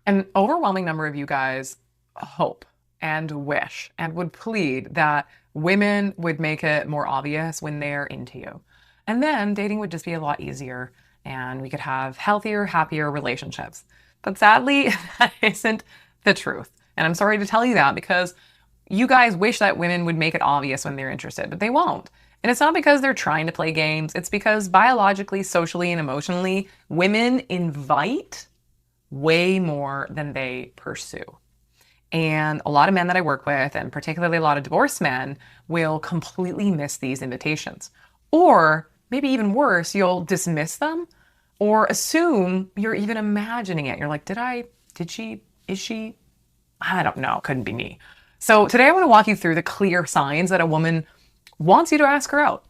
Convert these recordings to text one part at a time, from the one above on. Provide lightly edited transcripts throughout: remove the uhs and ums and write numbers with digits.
An overwhelming number of you guys hope and wish and would plead that women would make it more obvious when they're into you. And then dating would just be a lot easier and we could have healthier, happier relationships. But sadly, that isn't the truth. And I'm sorry to tell you that because you guys wish that women would make it obvious when they're interested, but they won't. And it's not because they're trying to play games, it's because biologically, socially, and emotionally, women invite way more than they pursue. And a lot of men that I work with, and particularly a lot of divorced men, will completely miss these invitations. Or maybe even worse, you'll dismiss them or assume you're even imagining it. You're like, did she, is she? I don't know, couldn't be me. So today I want to walk you through the clear signs that a woman wants you to ask her out.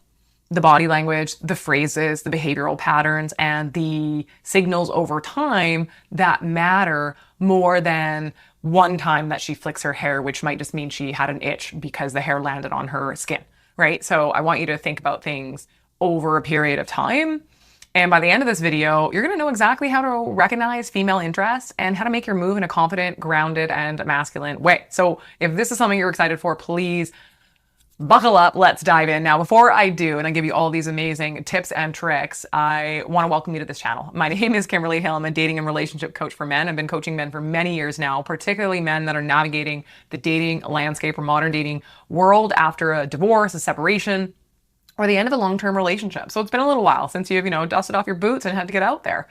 The body language, the phrases, the behavioral patterns, and the signals over time that matter more than one time that she flicks her hair, which might just mean she had an itch because the hair landed on her skin, right? So I want you to think about things over a period of time. And by the end of this video, you're going to know exactly how to recognize female interest and how to make your move in a confident, grounded, and masculine way. So if this is something you're excited for, please buckle up, let's dive in. Now, before I do, and I give you all these amazing tips and tricks, I want to welcome you to this channel. My name is Kimberly Hill. I'm a dating and relationship coach for men. I've been coaching men for many years now, particularly men that are navigating the dating landscape or modern dating world after a divorce, a separation, or the end of a long-term relationship. So it's been a little while since you've, dusted off your boots and had to get out there.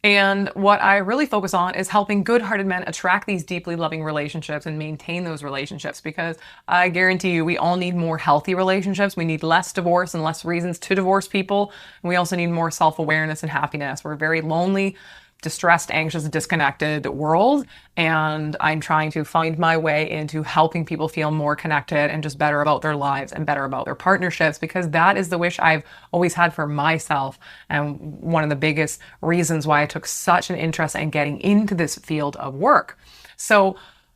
And what I really focus on is helping good-hearted men attract these deeply loving relationships and maintain those relationships, because I guarantee you we all need more healthy relationships. We need less divorce and less reasons to divorce people. And we also need more self-awareness and happiness. We're very lonely, distressed, anxious, disconnected world. And I'm trying to find my way into helping people feel more connected and just better about their lives and better about their partnerships, because that is the wish I've always had for myself. And one of the biggest reasons why I took such an interest in getting into this field of work. So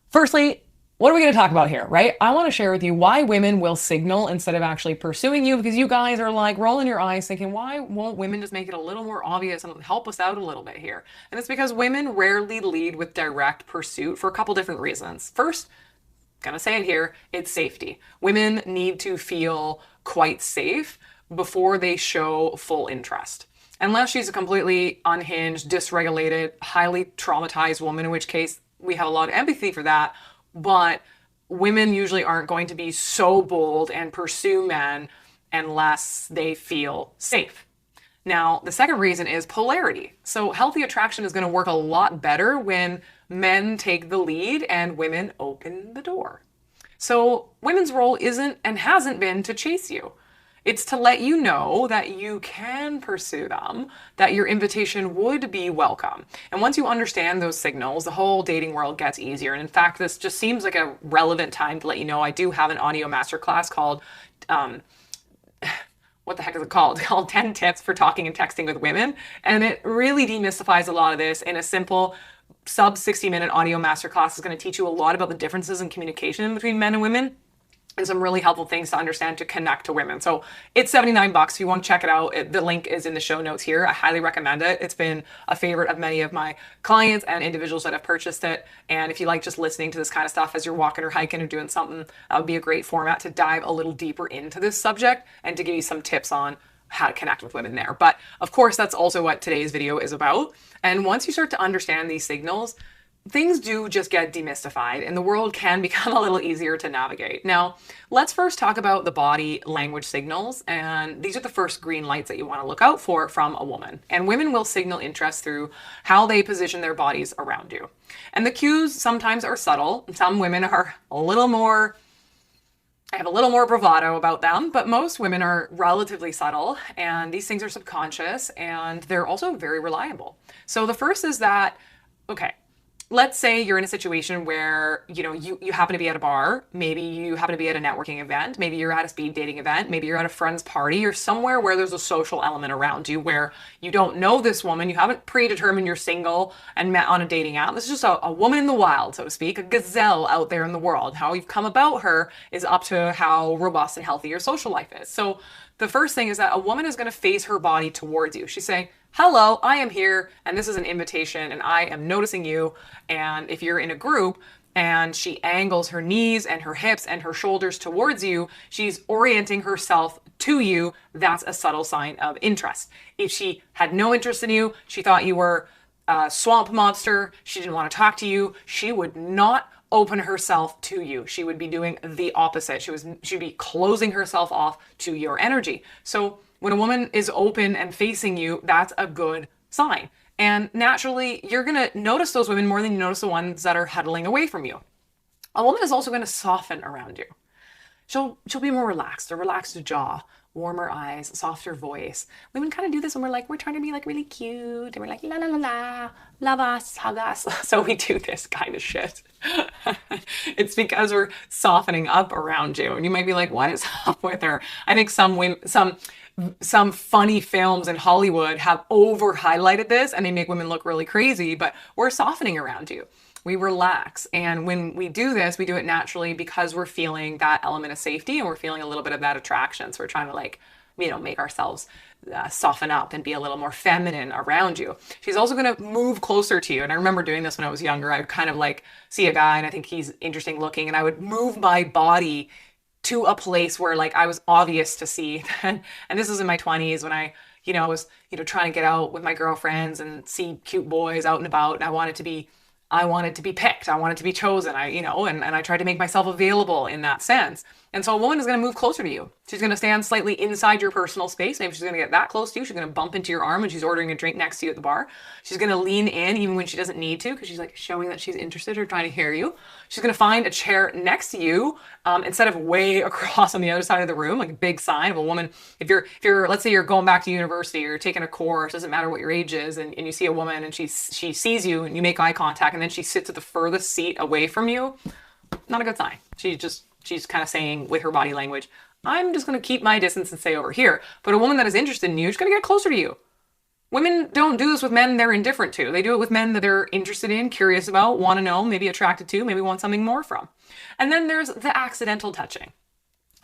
firstly, what are we going to talk about here, right? I want to share with you why women will signal instead of actually pursuing you, because you guys are like rolling your eyes thinking, why won't women just make it a little more obvious and help us out a little bit here? And it's because women rarely lead with direct pursuit for a couple different reasons. First, gonna say it here, it's safety. Women need to feel quite safe before they show full interest. Unless she's a completely unhinged, dysregulated, highly traumatized woman, in which case we have a lot of empathy for that. But women usually aren't going to be so bold and pursue men unless they feel safe. Now, the second reason is polarity. So healthy attraction is going to work a lot better when men take the lead and women open the door. So women's role isn't and hasn't been to chase you. It's to let you know that you can pursue them, that your invitation would be welcome. And once you understand those signals, the whole dating world gets easier. And in fact, this just seems like a relevant time to let you know I do have an audio masterclass called, what the heck is it called? It's called 10 Tips for Talking and Texting with Women. And it really demystifies a lot of this in a simple sub 60-minute audio masterclass. It's going to teach you a lot about the differences in communication between men and women, and some really helpful things to understand to connect to women. So it's $79 if you want to check it out. The link is in the show notes here. I highly recommend it. It's been a favorite of many of my clients and individuals that have purchased it. And if you like just listening to this kind of stuff as you're walking or hiking or doing something, that would be a great format to dive a little deeper into this subject and to give you some tips on how to connect with women there. But of course, that's also what today's video is about. And once you start to understand these signals, things do just get demystified and the world can become a little easier to navigate. Now, let's first talk about the body language signals. And these are the first green lights that you want to look out for from a woman. And women will signal interest through how they position their bodies around you. And the cues sometimes are subtle. Some women are a little more bravado about them, but most women are relatively subtle, and these things are subconscious and they're also very reliable. So the first is that, okay, let's say you're in a situation where, you happen to be at a bar, maybe you happen to be at a networking event, maybe you're at a speed dating event, maybe you're at a friend's party, or somewhere where there's a social element around you where you don't know this woman, you haven't predetermined you're single and met on a dating app. This is just a woman in the wild, so to speak, a gazelle out there in the world. How you've come about her is up to how robust and healthy your social life is. So the first thing is that a woman is going to face her body towards you. She's saying, hello, I am here, and this is an invitation, and I am noticing you. And if you're in a group and she angles her knees and her hips and her shoulders towards you, she's orienting herself to you. That's a subtle sign of interest. If she had no interest in you, she thought you were a swamp monster, she didn't want to talk to you, she would not open herself to you. She would be doing the opposite. She'd be closing herself off to your energy. So when a woman is open and facing you, that's a good sign. And naturally, you're going to notice those women more than you notice the ones that are huddling away from you. A woman is also going to soften around you. She'll be more relaxed, a relaxed jaw, warmer eyes, softer voice. Women kind of do this when we're trying to be like really cute and we're like la la la la, love us, hug us. So we do this kind of shit. It's because we're softening up around you, and you might be like, what is up with her? I think some funny films in Hollywood have over highlighted this and they make women look really crazy, but we're softening around you. We relax. And when we do this, we do it naturally because we're feeling that element of safety and we're feeling a little bit of that attraction. So we're trying to make ourselves soften up and be a little more feminine around you. She's also going to move closer to you. And I remember doing this when I was younger. I would kind of like see a guy and I think he's interesting looking, and I would move my body to a place where like I was obvious to see. And this was in my 20s when I was trying to get out with my girlfriends and see cute boys out and about, and I wanted to be picked. I wanted to be chosen. And I tried to make myself available in that sense. And so a woman is going to move closer to you. She's going to stand slightly inside your personal space. Maybe she's going to get that close to you. She's going to bump into your arm when she's ordering a drink next to you at the bar. She's going to lean in even when she doesn't need to, because she's like showing that she's interested or trying to hear you. She's going to find a chair next to you instead of way across on the other side of the room, like a big sign of a woman. If you're, let's say you're going back to university or you're taking a course, doesn't matter what your age is, and you see a woman and she sees you and you make eye contact and then she sits at the furthest seat away from you, not a good sign. She's kind of saying with her body language, I'm just going to keep my distance and stay over here. But a woman that is interested in you, she's going to get closer to you. Women don't do this with men they're indifferent to. They do it with men that they're interested in, curious about, want to know, maybe attracted to, maybe want something more from. And then there's the accidental touching.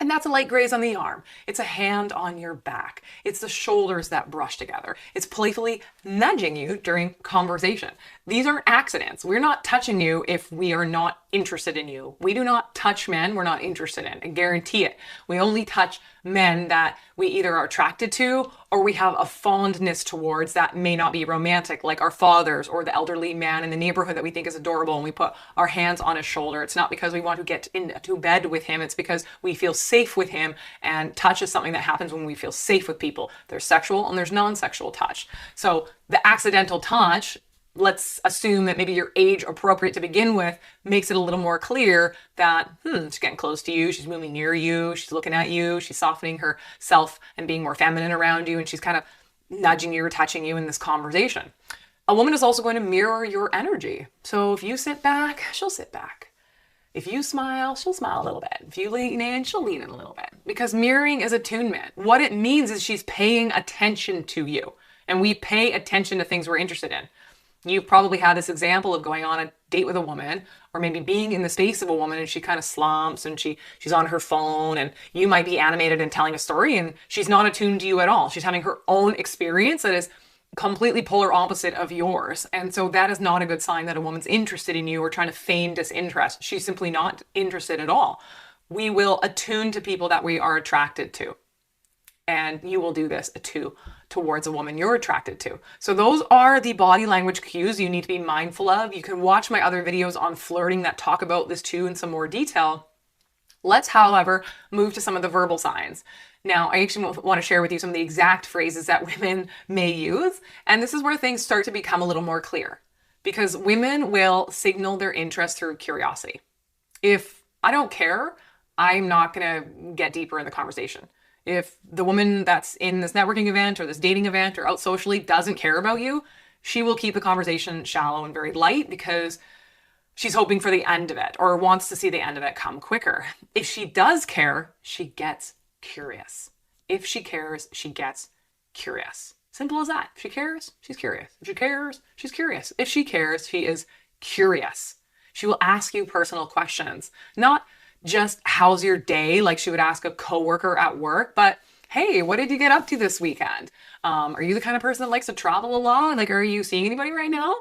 And that's a light graze on the arm. It's a hand on your back. It's the shoulders that brush together. It's playfully nudging you during conversation. These aren't accidents. We're not touching you if we are not interested in you. We do not touch men we're not interested in. I guarantee it. We only touch men that we either are attracted to or we have a fondness towards that may not be romantic, like our fathers or the elderly man in the neighborhood that we think is adorable, and we put our hands on his shoulder. It's not because we want to get into bed with him. It's because we feel safe with him, and touch is something that happens when we feel safe with people. There's sexual and there's non-sexual touch. So the accidental touch, let's assume that maybe you're age appropriate to begin with, makes it a little more clear that she's getting close to you, she's moving near you, she's looking at you, she's softening herself and being more feminine around you, and she's kind of nudging you or touching you in this conversation. A woman is also going to mirror your energy. So if you sit back, she'll sit back. If you smile, she'll smile a little bit. If you lean in, she'll lean in a little bit. Because mirroring is attunement. What it means is she's paying attention to you. And we pay attention to things we're interested in. You've probably had this example of going on a date with a woman, or maybe being in the space of a woman and she kind of slumps and she's on her phone, and you might be animated and telling a story and she's not attuned to you at all. She's having her own experience that is completely polar opposite of yours. And so that is not a good sign that a woman's interested in you or trying to feign disinterest. She's simply not interested at all. We will attune to people that we are attracted to. And you will do this too towards a woman you're attracted to. So those are the body language cues you need to be mindful of. You can watch my other videos on flirting that talk about this too in some more detail. Let's, however, move to some of the verbal signs. Now, I actually want to share with you some of the exact phrases that women may use. And this is where things start to become a little more clear, because women will signal their interest through curiosity. If I don't care, I'm not going to get deeper in the conversation. If the woman that's in this networking event or this dating event or out socially doesn't care about you, she will keep the conversation shallow and very light because she's hoping for the end of it or wants to see the end of it come quicker. If she does care, she gets curious. If she cares, she gets curious. Simple as that. If she cares, she's curious. If she cares, she's curious. If she cares, she is curious. She will ask you personal questions, not just how's your day, like she would ask a coworker at work, but Hey, what did you get up to this weekend? Are you the kind of person that likes to travel a lot? Like, are you seeing anybody right now?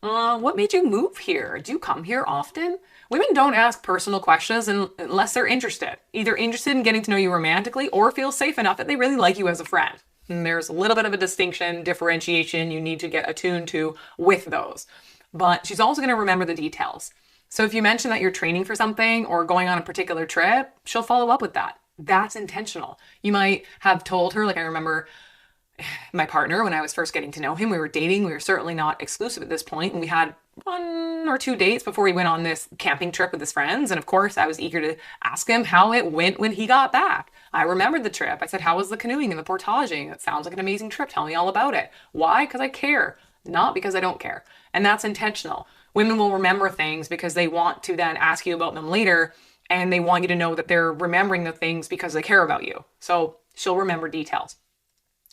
What made you move here? Do you come here often? Women don't ask personal questions unless they're interested, either interested in getting to know you romantically or feel safe enough that they really like you as a friend. And there's a little bit of a distinction, differentiation you need to get attuned to with those. But she's also going to remember the details. So if you mention that you're training for something or going on a particular trip, she'll follow up with that. That's intentional. You might have told her, like I remember my partner, when I was first getting to know him, we were dating. We were certainly not exclusive at this point, and we had 1 or 2 dates before we went on this camping trip with his friends. And of course, I was eager to ask him how it went when he got back. I remembered the trip. I said, "How was the canoeing and the portaging? It sounds like an amazing trip. Tell me all about it." Why? Because I care, not because I don't care. And that's intentional. Women will remember things because they want to then ask you about them later, and they want you to know that they're remembering the things because they care about you. So she'll remember details.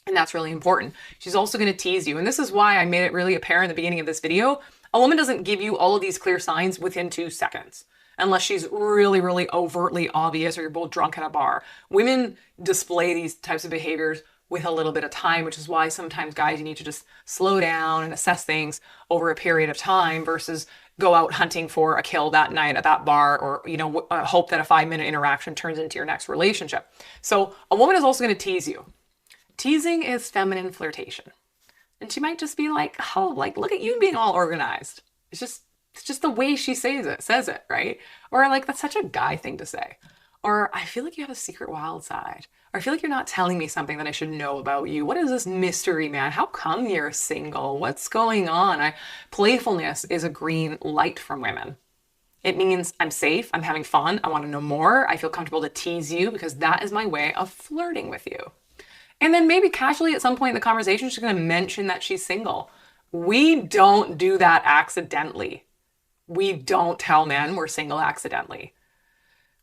And that's really important. She's also going to tease you. And this is why I made it really apparent at the beginning of this video. A woman doesn't give you all of these clear signs within 2 seconds, unless she's really, really overtly obvious or you're both drunk at a bar. Women display these types of behaviors with a little bit of time, which is why sometimes guys, you need to just slow down and assess things over a period of time versus go out hunting for a kill that night at that bar, or, hope that a 5-minute interaction turns into your next relationship. So a woman is also going to tease you. Teasing is feminine flirtation. And she might just be like, "Oh, like, look at you being all organized." It's just the way she says it, right? Or like, "That's such a guy thing to say." Or, "I feel like you have a secret wild side." Or, "I feel like you're not telling me something that I should know about you. What is this mystery, man? How come you're single? What's going on?" Playfulness is a green light from women. It means I'm safe, I'm having fun, I want to know more, I feel comfortable to tease you because that is my way of flirting with you. And then maybe casually at some point in the conversation, she's going to mention that she's single. We don't do that accidentally. We don't tell men we're single accidentally.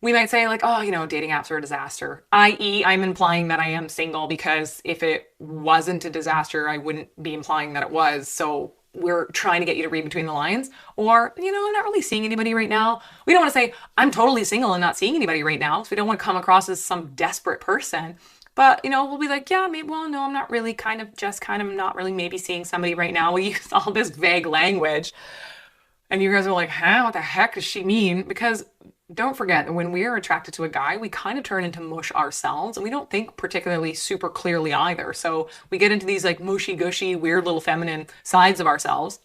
We might say like, "Oh, dating apps are a disaster." i.e., I'm implying that I am single because if it wasn't a disaster, I wouldn't be implying that it was. So we're trying to get you to read between the lines. Or, "I'm not really seeing anybody right now." We don't want to say, "I'm totally single and not seeing anybody right now." So we don't want to come across as some desperate person. But, we'll be like, "Yeah, maybe, well, no, I'm not really not really maybe seeing somebody right now." We use all this vague language. And you guys are like, "Huh, what the heck does she mean?" Because don't forget that when we are attracted to a guy, we kind of turn into mush ourselves, and we don't think particularly super clearly either. So we get into these like mushy gushy, weird little feminine sides of ourselves.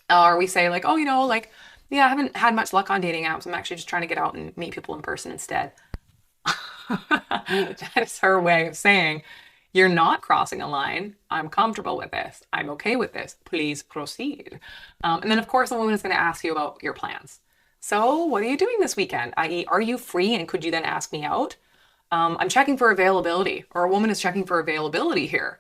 Or we say like, "Oh, yeah, I haven't had much luck on dating apps. I'm actually just trying to get out and meet people in person instead." That is her way of saying, "You're not crossing a line. I'm comfortable with this. I'm okay with this. Please proceed." And then, of course, a woman is going to ask you about your plans. "So, what are you doing this weekend?" i.e., "Are you free and could you then ask me out?" I'm checking for availability, or a woman is checking for availability here.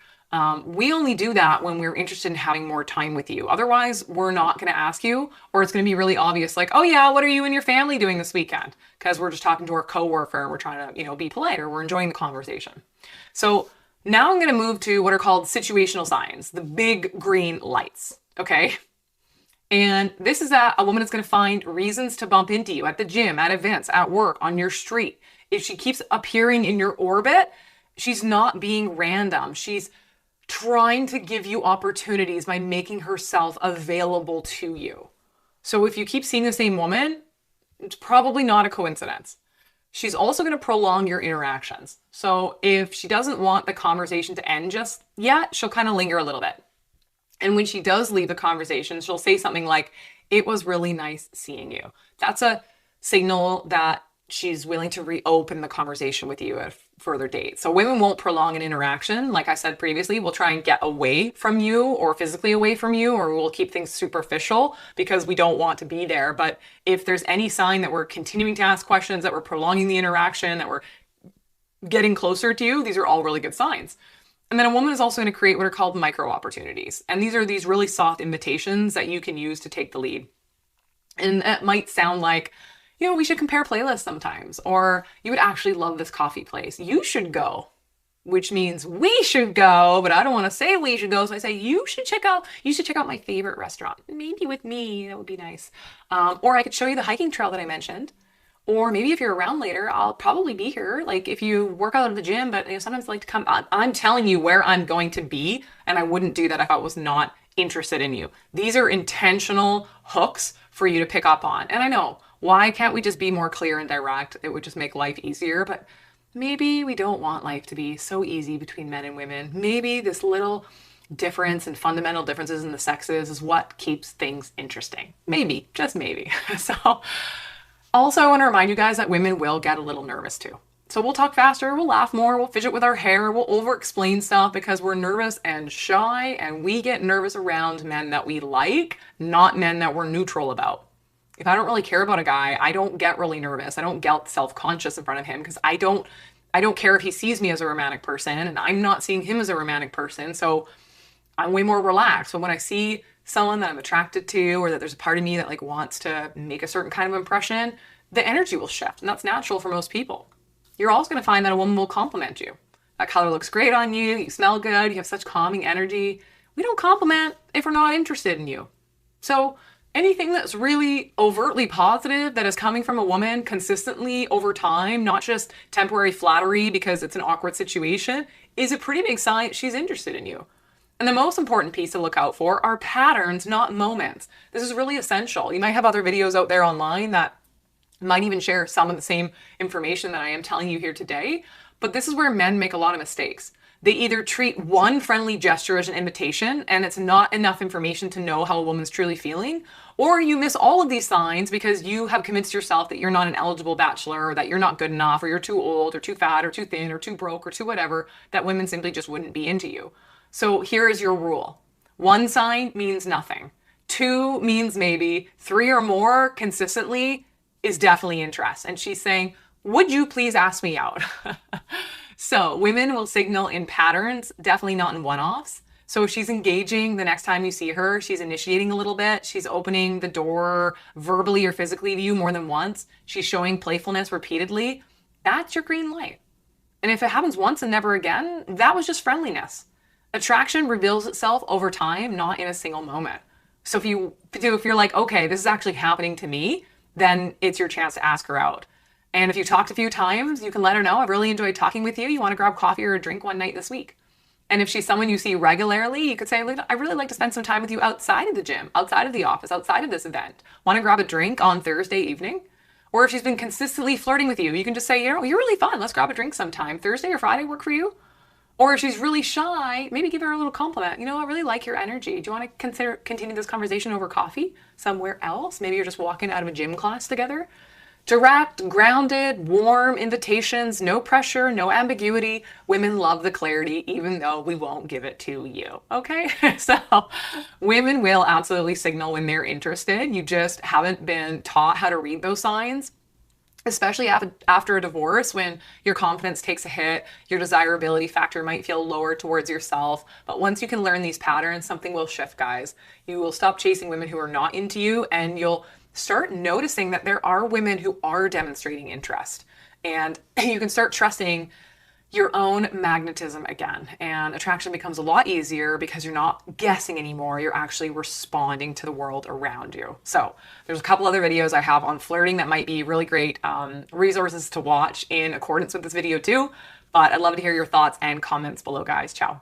We only do that when we're interested in having more time with you. Otherwise, we're not going to ask you, or it's going to be really obvious, like, "Oh yeah, what are you and your family doing this weekend?" Because we're just talking to our coworker and we're trying to, be polite, or we're enjoying the conversation. So now I'm going to move to what are called situational signs, the big green lights. Okay. And this is that a woman is going to find reasons to bump into you at the gym, at events, at work, on your street. If she keeps appearing in your orbit, she's not being random. She's trying to give you opportunities by making herself available to you. So if you keep seeing the same woman, it's probably not a coincidence. She's also going to prolong your interactions. So if she doesn't want the conversation to end just yet, she'll kind of linger a little bit. And when she does leave the conversation, she'll say something like, "It was really nice seeing you." That's a signal that she's willing to reopen the conversation with you at a further date. So women won't prolong an interaction. Like I said previously, we'll try and get away from you or physically away from you, or we'll keep things superficial because we don't want to be there. But if there's any sign that we're continuing to ask questions, that we're prolonging the interaction, that we're getting closer to you, these are all really good signs. And then a woman is also going to create what are called micro opportunities. And these are these really soft invitations that you can use to take the lead. And that might sound like, "We should compare playlists sometimes," or "You would actually love this coffee place. You should go," which means we should go, but I don't want to say we should go. So I say, you should check out my favorite restaurant. Maybe with me, that would be nice. Or I could show you the hiking trail that I mentioned. Or maybe if you're around later, I'll probably be here. Like if you work out at the gym, but sometimes I like to come, I'm telling you where I'm going to be, and I wouldn't do that if I was not interested in you. These are intentional hooks for you to pick up on. And I know, why can't we just be more clear and direct? It would just make life easier, but maybe we don't want life to be so easy between men and women. Maybe this little difference and fundamental differences in the sexes is what keeps things interesting. Maybe, just maybe. So also, I want to remind you guys that women will get a little nervous too. So we'll talk faster, we'll laugh more, we'll fidget with our hair, we'll over-explain stuff because we're nervous and shy, and we get nervous around men that we like, not men that we're neutral about. If I don't really care about a guy, I don't get really nervous. I don't get self-conscious in front of him because I don't care if he sees me as a romantic person, and I'm not seeing him as a romantic person. So I'm way more relaxed. But when I see someone that I'm attracted to, or that there's a part of me that like wants to make a certain kind of impression, the energy will shift. And that's natural for most people. You're always going to find that a woman will compliment you. That color looks great on you. You smell good. You have such calming energy. We don't compliment if we're not interested in you. So anything that's really overtly positive that is coming from a woman consistently over time, not just temporary flattery because it's an awkward situation, is a pretty big sign she's interested in you. And the most important piece to look out for are patterns, not moments. This is really essential. You might have other videos out there online that might even share some of the same information that I am telling you here today, but this is where men make a lot of mistakes. They either treat one friendly gesture as an invitation and it's not enough information to know how a woman's truly feeling, or you miss all of these signs because you have convinced yourself that you're not an eligible bachelor, or that you're not good enough, or you're too old, or too fat, or too thin, or too broke, or too whatever, that women simply just wouldn't be into you. So here is your rule. 1 sign means nothing. 2 means maybe. 3 or more consistently is definitely interest. And she's saying, would you please ask me out? So women will signal in patterns, definitely not in one-offs. So if she's engaging the next time you see her, she's initiating a little bit, she's opening the door verbally or physically to you more than once, she's showing playfulness repeatedly, that's your green light. And if it happens once and never again, that was just friendliness. Attraction reveals itself over time, not in a single moment. So if you're like, okay, this is actually happening to me, then it's your chance to ask her out. And if you talked a few times, you can let her know, I've really enjoyed talking with you. You want to grab coffee or a drink one night this week. And if she's someone you see regularly, you could say, I really like to spend some time with you outside of the gym, outside of the office, outside of this event. Want to grab a drink on Thursday evening? Or if she's been consistently flirting with you, you can just say, you're really fun. Let's grab a drink sometime. Thursday or Friday work for you? Or if she's really shy, maybe give her a little compliment. I really like your energy. Do you want to continue this conversation over coffee somewhere else? Maybe you're just walking out of a gym class together. Direct, grounded, warm invitations, no pressure, no ambiguity. Women love the clarity, even though we won't give it to you, okay? So women will absolutely signal when they're interested. You just haven't been taught how to read those signs. Especially after a divorce, when your confidence takes a hit, your desirability factor might feel lower towards yourself. But once you can learn these patterns, something will shift, guys. You will stop chasing women who are not into you, and you'll start noticing that there are women who are demonstrating interest. And you can start trusting your own magnetism again. And attraction becomes a lot easier because you're not guessing anymore. You're actually responding to the world around you. So there's a couple other videos I have on flirting that might be really great resources to watch in accordance with this video too. But I'd love to hear your thoughts and comments below, guys. Ciao.